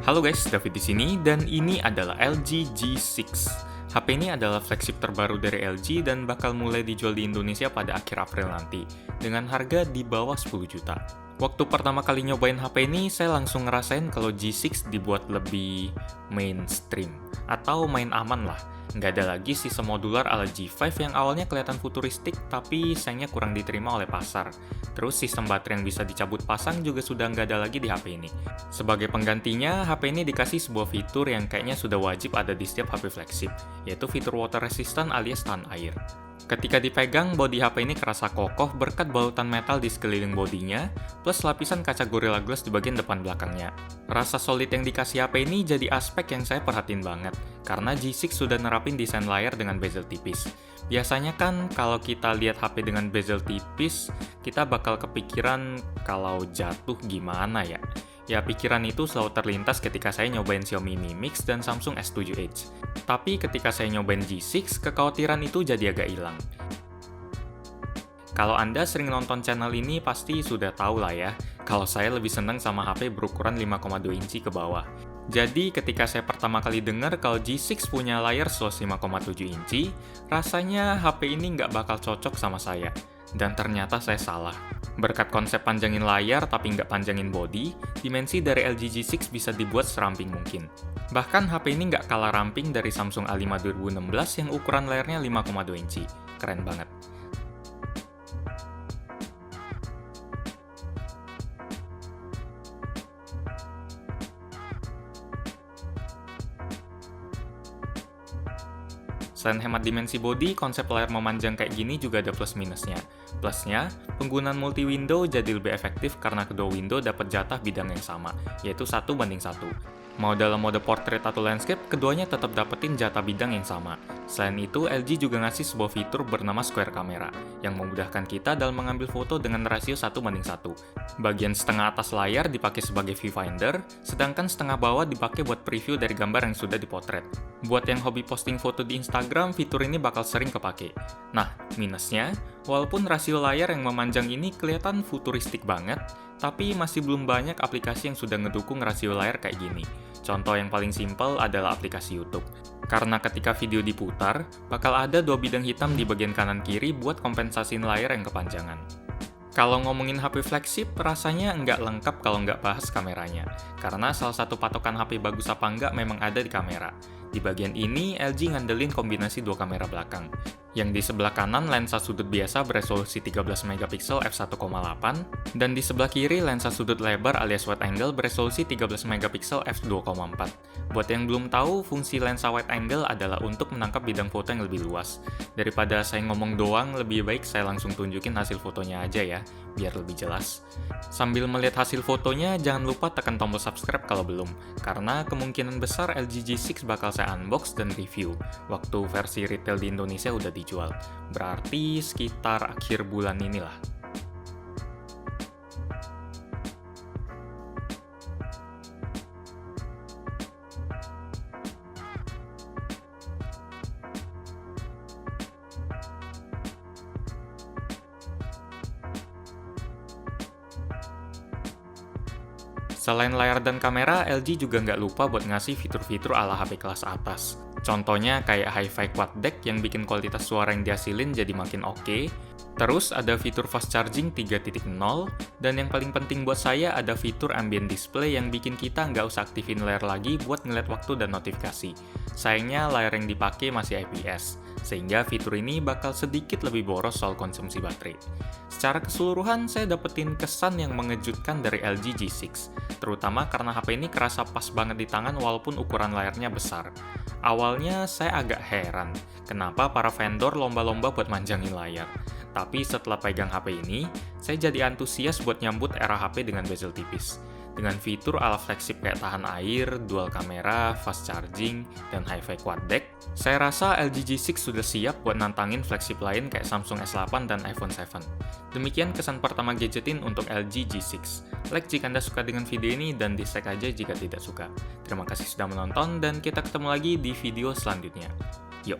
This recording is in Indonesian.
Halo guys, David di sini dan ini adalah LG G6. HP ini adalah flagship terbaru dari LG dan bakal mulai dijual di Indonesia pada akhir April nanti dengan harga di bawah 10 juta. Waktu pertama kali nyobain HP ini, saya langsung ngerasain kalau G6 dibuat lebih mainstream atau main aman lah. Nggak ada lagi sistem modular ala G5 yang awalnya kelihatan futuristik tapi sayangnya kurang diterima oleh pasar. Terus sistem baterai yang bisa dicabut pasang juga sudah nggak ada lagi di HP ini. Sebagai penggantinya, HP ini dikasih sebuah fitur yang kayaknya sudah wajib ada di setiap HP flagship, yaitu fitur water resistant alias tahan air. Ketika dipegang, bodi HP ini kerasa kokoh berkat balutan metal di sekeliling bodinya, plus lapisan kaca Gorilla Glass di bagian depan belakangnya. Rasa solid yang dikasih HP ini jadi aspek yang saya perhatiin banget, karena G6 sudah nerapin desain layar dengan bezel tipis. Biasanya kan kalau kita lihat HP dengan bezel tipis, kita bakal kepikiran kalau jatuh gimana ya. Ya, pikiran itu selalu terlintas ketika saya nyobain Xiaomi Mi Mix dan Samsung S7 Edge. Tapi ketika saya nyobain G6, kekhawatiran itu jadi agak hilang. Kalau Anda sering nonton channel ini pasti sudah tahu lah ya, kalau saya lebih seneng sama HP berukuran 5,2 inci ke bawah. Jadi ketika saya pertama kali dengar kalau G6 punya layar seluas 5,7 inci, rasanya HP ini nggak bakal cocok sama saya. Dan ternyata saya salah. Berkat konsep panjangin layar tapi nggak panjangin bodi, dimensi dari LG G6 bisa dibuat seramping mungkin. Bahkan HP ini nggak kalah ramping dari Samsung A5 2016 yang ukuran layarnya 5,2 inci. Keren banget. Selain hemat dimensi bodi, konsep layar memanjang kayak gini juga ada plus-minusnya. Plusnya, penggunaan multi-window jadi lebih efektif karena kedua window dapat jatah bidang yang sama, yaitu 1:1. Mau dalam mode portrait atau landscape, keduanya tetap dapetin jatah bidang yang sama. Selain itu, LG juga ngasih sebuah fitur bernama Square Camera, yang memudahkan kita dalam mengambil foto dengan rasio 1:1. Bagian setengah atas layar dipakai sebagai viewfinder, sedangkan setengah bawah dipakai buat preview dari gambar yang sudah dipotret. Buat yang hobi posting foto di Instagram, fitur ini bakal sering kepake. Nah, minusnya, walaupun rasio layar yang memanjang ini kelihatan futuristik banget, tapi masih belum banyak aplikasi yang sudah ngedukung rasio layar kayak gini. Contoh yang paling simpel adalah aplikasi YouTube. Karena ketika video diputar, bakal ada dua bidang hitam di bagian kanan-kiri buat kompensasiin layar yang kepanjangan. Kalau ngomongin HP flagship, rasanya nggak lengkap kalau nggak bahas kameranya. Karena salah satu patokan HP bagus apa nggak memang ada di kamera. Di bagian ini, LG ngandelin kombinasi dua kamera belakang. Yang di sebelah kanan lensa sudut biasa beresolusi 13 megapiksel f1,8, dan di sebelah kiri lensa sudut lebar alias wide angle beresolusi 13 megapiksel f2,4. Buat yang belum tahu, fungsi lensa wide angle adalah untuk menangkap bidang foto yang lebih luas. Daripada saya ngomong doang, lebih baik saya langsung tunjukin hasil fotonya aja ya, biar lebih jelas. Sambil melihat hasil fotonya, jangan lupa tekan tombol subscribe kalau belum, karena kemungkinan besar LG G6 bakal saya unbox dan review waktu versi retail di Indonesia udah dijual. Berarti sekitar akhir bulan inilah. Selain layar dan kamera, LG juga nggak lupa buat ngasih fitur-fitur ala HP kelas atas. Contohnya kayak Hi-Fi Quad Deck yang bikin kualitas suara yang dihasilin jadi makin oke. Terus ada fitur fast charging 3.0, dan yang paling penting buat saya ada fitur ambient display yang bikin kita nggak usah aktifin layar lagi buat ngeliat waktu dan notifikasi. Sayangnya layar yang dipakai masih IPS, sehingga fitur ini bakal sedikit lebih boros soal konsumsi baterai. Secara keseluruhan, saya dapetin kesan yang mengejutkan dari LG G6, terutama karena HP ini kerasa pas banget di tangan walaupun ukuran layarnya besar. Awalnya saya agak heran, kenapa para vendor lomba-lomba buat manjangin layar. Tapi setelah pegang HP ini, saya jadi antusias buat nyambut era HP dengan bezel tipis. Dengan fitur ala flagship kayak tahan air, dual kamera, fast charging, dan Hi-Fi Quad Deck, saya rasa LG G6 sudah siap buat nantangin flagship lain kayak Samsung S8 dan iPhone 7. Demikian kesan pertama gadgetin untuk LG G6. Like jika Anda suka dengan video ini dan dislike aja jika tidak suka. Terima kasih sudah menonton dan kita ketemu lagi di video selanjutnya. Yuk!